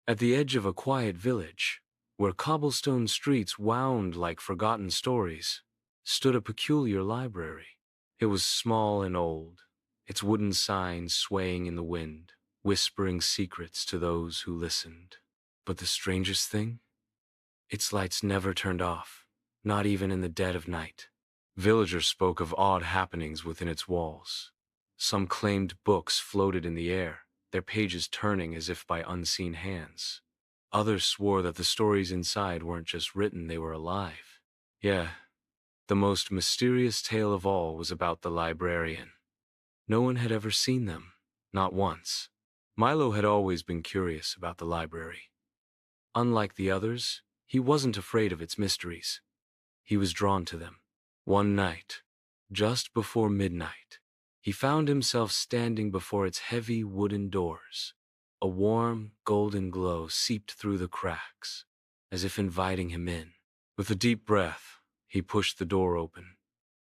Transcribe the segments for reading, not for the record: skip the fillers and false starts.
At the edge of a quiet village, where cobblestone streets wound like forgotten stories, stood a peculiar library. It was small and old, its wooden sign swaying in the wind, whispering secrets to those who listened. But the strangest thing? Its lights never turned off, not even in the dead of night. Villagers spoke of odd happenings within its walls. Some claimed books floated in the air, their pages turning as if by unseen hands. Others swore that the stories inside weren't just written, they were alive. Yeah, the most mysterious tale of all was about the librarian. No one had ever seen them, not once. Milo had always been curious about the library. Unlike the others, he wasn't afraid of its mysteries. He was drawn to them. One night, just before midnight, he found himself standing before its heavy wooden doors. A warm, golden glow seeped through the cracks, as if inviting him in. With a deep breath, he pushed the door open.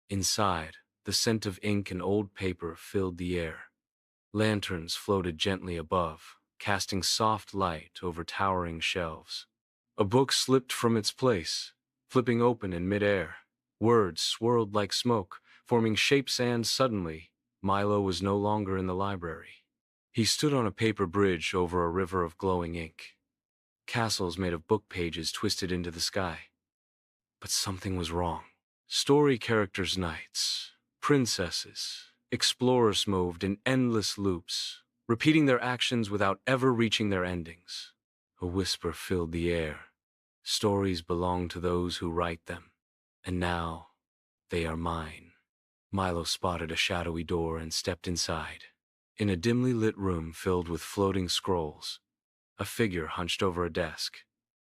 Inside, the scent of ink and old paper filled the air. Lanterns floated gently above, casting soft light over towering shelves. A book slipped from its place, flipping open in midair. Words swirled like smoke, forming shapes, and suddenly, Milo was no longer in the library. He stood on a paper bridge over a river of glowing ink. Castles made of book pages twisted into the sky. But something was wrong. Story characters' knights, princesses, explorers moved in endless loops, repeating their actions without ever reaching their endings. A whisper filled the air. Stories belong to those who write them, and now they are mine. Milo spotted a shadowy door and stepped inside. In a dimly lit room filled with floating scrolls, a figure hunched over a desk,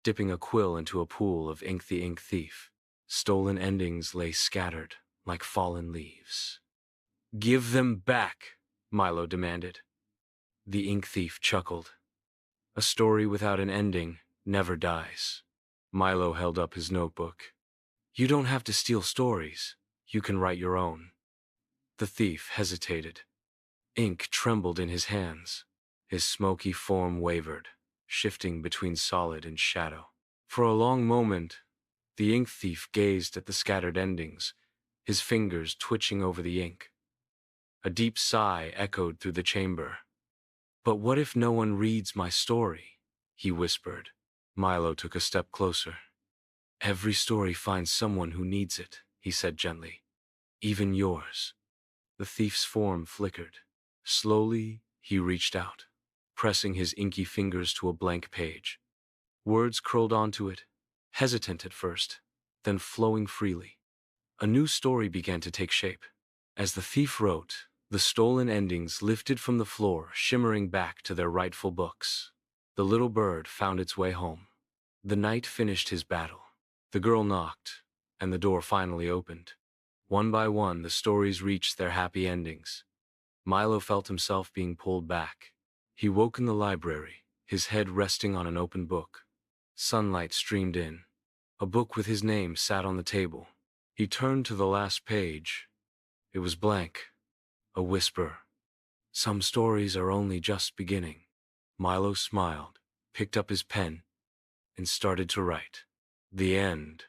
dipping a quill into a pool of ink. The ink thief. Stolen endings lay scattered like fallen leaves. "Give them back," Milo demanded. The ink thief chuckled. "A story without an ending never dies." Milo held up his notebook. "You don't have to steal stories. You can write your own." The thief hesitated. Ink trembled in his hands. His smoky form wavered, shifting between solid and shadow. For a long moment, the ink thief gazed at the scattered endings, his fingers twitching over the ink. A deep sigh echoed through the chamber. "But what if no one reads my story?" he whispered. Milo took a step closer. "Every story finds someone who needs it," he said gently. "Even yours." The thief's form flickered. Slowly, he reached out, pressing his inky fingers to a blank page. Words curled onto it, hesitant at first, then flowing freely. A new story began to take shape. As the thief wrote, the stolen endings lifted from the floor, shimmering back to their rightful books. The little bird found its way home. The knight finished his battle. The girl knocked, and the door finally opened. One by one, the stories reached their happy endings. Milo felt himself being pulled back. He woke in the library, his head resting on an open book. Sunlight streamed in. A book with his name sat on the table. He turned to the last page. It was blank. A whisper. "Some stories are only just beginning." Milo smiled, picked up his pen, and started to write. The end.